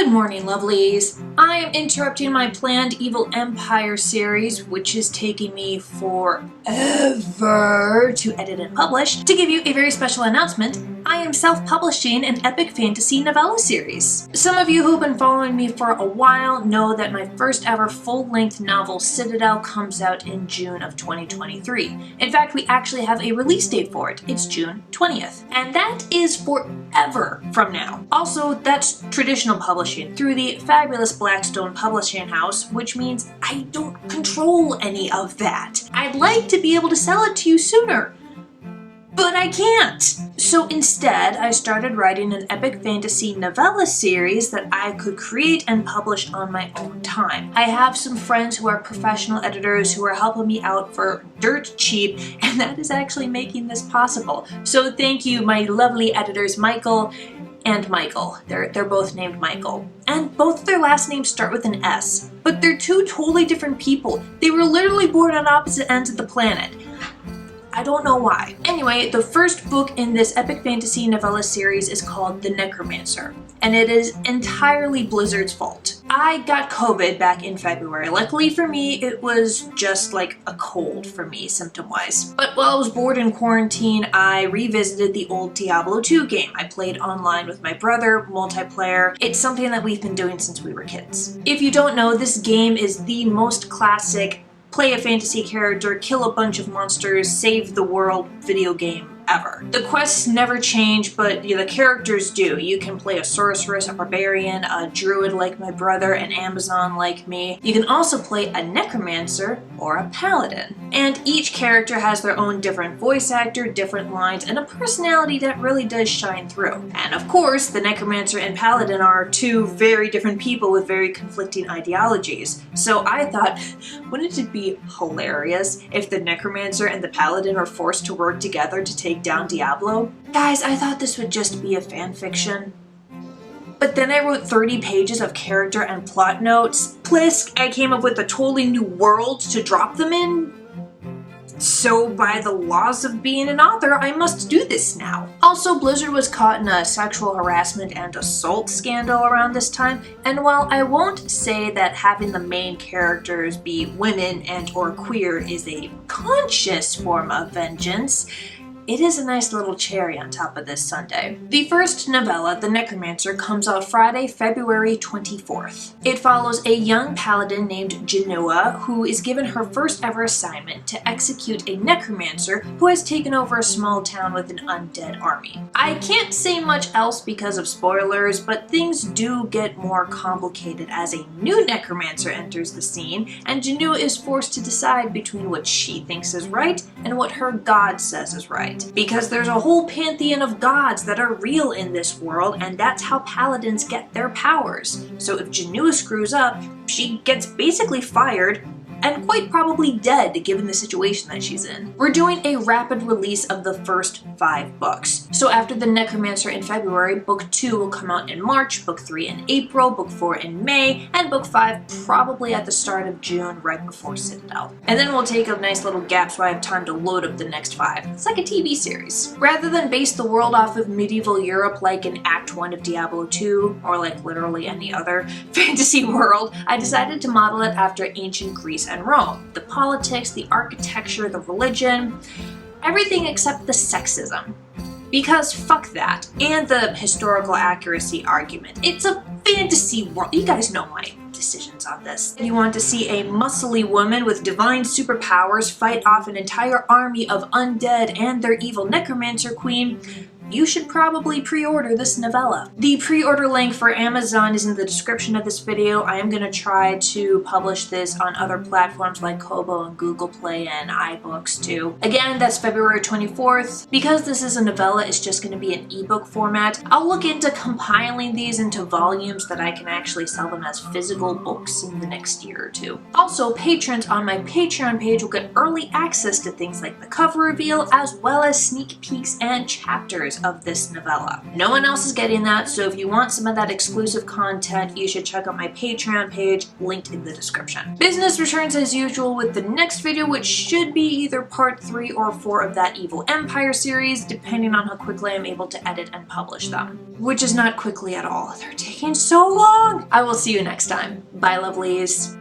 Good morning, lovelies. I am interrupting my planned Evil Empire series, which is taking me forever to edit and publish, to give you a very special announcement. I am self-publishing an epic fantasy novella series. Some of you who've been following me for a while know that my first ever full-length novel, Citadel, comes out in June of 2023. In fact, we actually have a release date for it. It's June 20th. And that is forever from now. Also, that's traditional publishing through the fabulous Blackstone Publishing House, which means I don't control any of that. I'd like to be able to sell it to you sooner, but I can't. So instead, I started writing an epic fantasy novella series that I could create and publish on my own time. I have some friends who are professional editors who are helping me out for dirt cheap, and that is actually making this possible. So thank you, my lovely editors, Michael and Michael. They're both named Michael. And both of their last names start with an S. But they're two totally different people. They were literally born on opposite ends of the planet. I don't know why. Anyway, the first book in this epic fantasy novella series is called The Necromancer, and it is entirely Blizzard's fault. I got COVID back in February. Luckily for me, it was just like a cold for me, symptom-wise. But while I was bored in quarantine, I revisited the old Diablo 2 game. I played online with my brother, multiplayer. It's something that we've been doing since we were kids. If you don't know, this game is the most classic play a fantasy character, kill a bunch of monsters, save the world video game ever. The quests never change, but the characters do. You can play a sorceress, a barbarian, a druid like my brother, an Amazon like me. You can also play a necromancer or a paladin. And each character has their own different voice actor, different lines, and a personality that really does shine through. And of course, the necromancer and paladin are two very different people with very conflicting ideologies. So I thought, wouldn't it be hilarious if the necromancer and the paladin are forced to work together to take down Diablo? Guys, I thought this would just be a fan fiction. But then I wrote 30 pages of character and plot notes. Plus, I came up with a totally new world to drop them in. So by the laws of being an author, I must do this now. Also, Blizzard was caught in a sexual harassment and assault scandal around this time, and while I won't say that having the main characters be women and or queer is a conscious form of vengeance, it is a nice little cherry on top of this sundae. The first novella, The Necromancer, comes out Friday, February 24th. It follows a young paladin named Genua who is given her first ever assignment to execute a necromancer who has taken over a small town with an undead army. I can't say much else because of spoilers, but things do get more complicated as a new necromancer enters the scene, and Genua is forced to decide between what she thinks is right and what her god says is right. Because there's a whole pantheon of gods that are real in this world, and that's how paladins get their powers. So if Genua screws up, she gets basically fired, and quite probably dead given the situation that she's in. We're doing a rapid release of the first 5 books. So after The Necromancer in February, book 2 will come out in March, book 3 in April, book 4 in May, and book 5 probably at the start of June, right before Citadel. And then we'll take a nice little gap so I have time to load up the next 5. It's like a TV series. Rather than base the world off of medieval Europe like in Act 1 of Diablo 2, or like literally any other fantasy world, I decided to model it after ancient Greece and Rome. The politics, the architecture, the religion, everything except the sexism. Because fuck that. And the historical accuracy argument. It's a fantasy world. You guys know my decisions on this. You want to see a muscly woman with divine superpowers fight off an entire army of undead and their evil necromancer queen? You should probably pre-order this novella. The pre-order link for Amazon is in the description of this video. I am going to try to publish this on other platforms like Kobo and Google Play and iBooks too. Again, that's February 24th. Because this is a novella, it's just going to be an ebook format. I'll look into compiling these into volumes that I can actually sell them as physical books in the next year or two. Also, patrons on my Patreon page will get early access to things like the cover reveal as well as sneak peeks and chapters chapters of this novella. No one else is getting that, so if you want some of that exclusive content, you should check out my Patreon page, linked in the description. Business returns as usual with the next video, which should be either part 3 or 4 of that Evil Empire series, depending on how quickly I'm able to edit and publish them. Which is not quickly at all. They're taking so long! I will see you next time. Bye, lovelies.